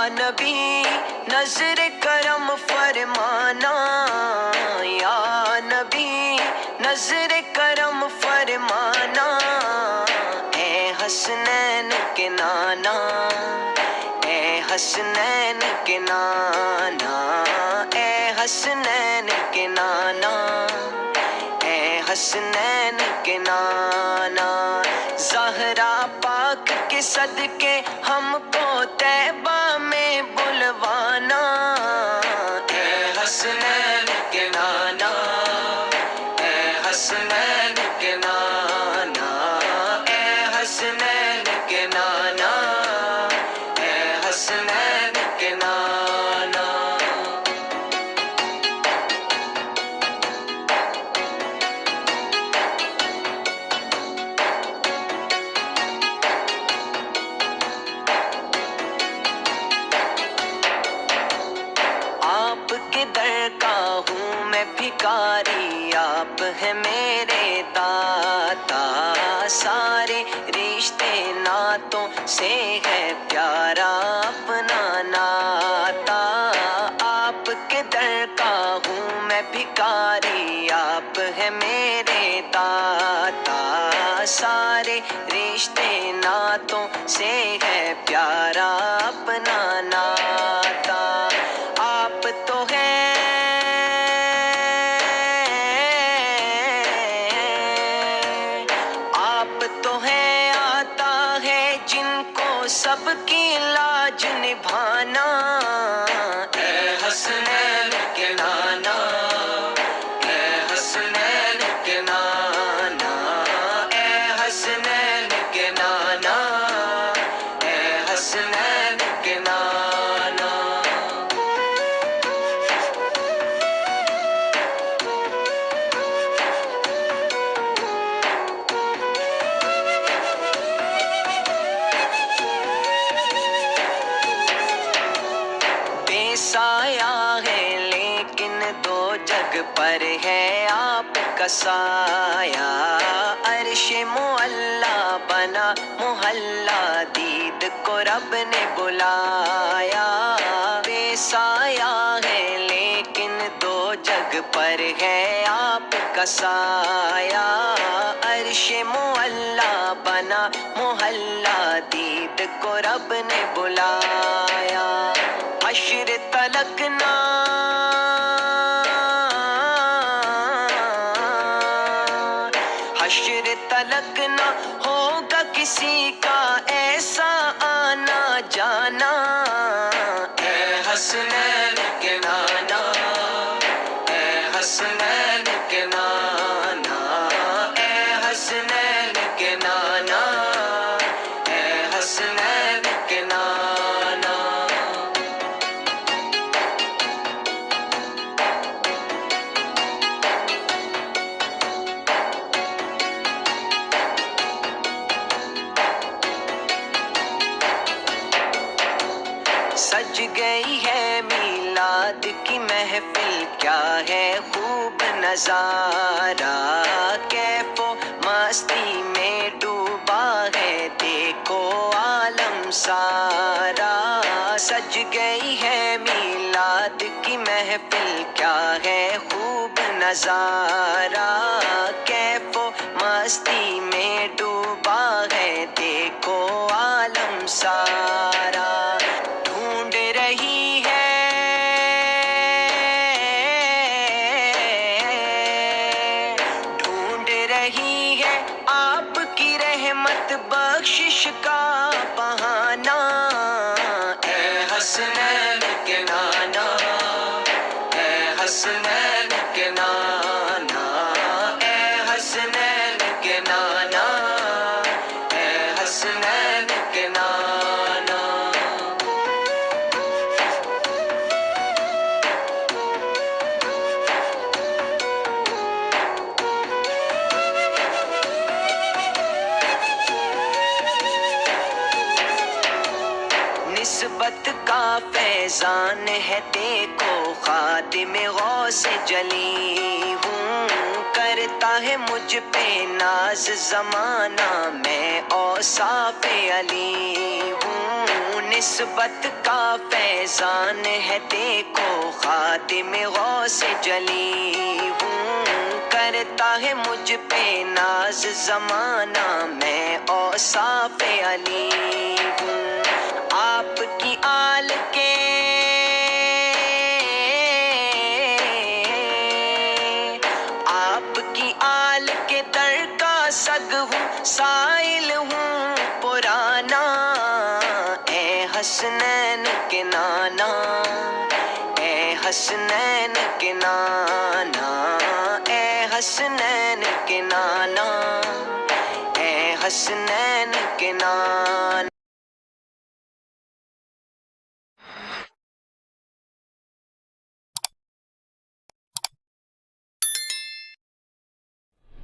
نبی نظر کرم فرمانا، یا نبی نظر کرم فرمانا، اے حسنین کے نانا، اے حسنین کے نانا، اے حسنین کے نانا، اے حسنین کے نانا، زہرا پاک کے صدقے ہم کو طیبہ میں بلوانا، اے حسنین کے نانا، اے حسنین کے نانا، اے حسنین کے نانا، اے حسنین کے نانا۔ آپ کے در کا ہوں میں بھکاری، آپ ہے میرے داتا، سارے رشتے ناتوں سے ہے پیارا اپنا ناتا۔ آپ کے در کا ہوں میں بھکاری، آپ ہے میرے داتا، سارے رشتے ناتوں سے ہے پیارا اپنا ناتا۔ آپ تو ہیں آپ تو ہیں آتا ہے جن کو سب کی لاج نبھانا، اے حسنین کے نانا، اے حسنین کے نانا، اے حسنین کے نانا، اے حسنین کے نانا۔ بے سایہ ہے لیکن دو جگ پر ہے آپ کا سایہ، عرش معلا بنا محلہ دید کو رب نے بلایا۔ بے سایہ ہے لیکن دو جگ پر ہے آپ کا سایہ، عرش معلا بنا محلہ دید کو رب نے بلایا۔ حشر تلک نہ حشر تلک نہ ہوگا کسی کا ایسا آنا جانا، اے حسنین کے نانا، اے حسنین کے نانا، اے حسنین کے نانا، اے حسنین کے نانا۔ سج گئی ہے میلاد کی محفل، کیا ہے خوب نظارہ، کیف و مستی میں ڈوبا ہے دیکھو عالم سارا۔ سج گئی ہے میلاد کی محفل، کیا ہے خوب نظارہ، کیف و مستی میں ڈوبا ہے دیکھو عالم سارا۔ ڈھونڈ رہی ہے ڈھونڈ رہی ہے آپ کی رحمت بخشش کا بہانہ، اے حسنین کے نانا، اے حسنین کے نانا، اے حسنین کے نانا، اے حسنین کے نانا۔ نسبت کا فیضان ہے دیکھو خادم غوث جلی ہوں، کرتا ہے مجھ پہ ناز زمانہ میں اوصاف علی ہوں، نسبت کا فیضان ہے دیکھو خادم غوث جلی ہوں، کرتا ہے مجھ پہ ناز زمانہ میں اوصاف علی ہوں، آپ کی آل کے آپ کی آل کے در کا سگ ہوں، سائل ہوں پرانا، اے حسنین کے نانا، اے حسنین کے نانا، اے حسنین کے نانا، اے حسنین کے نانا۔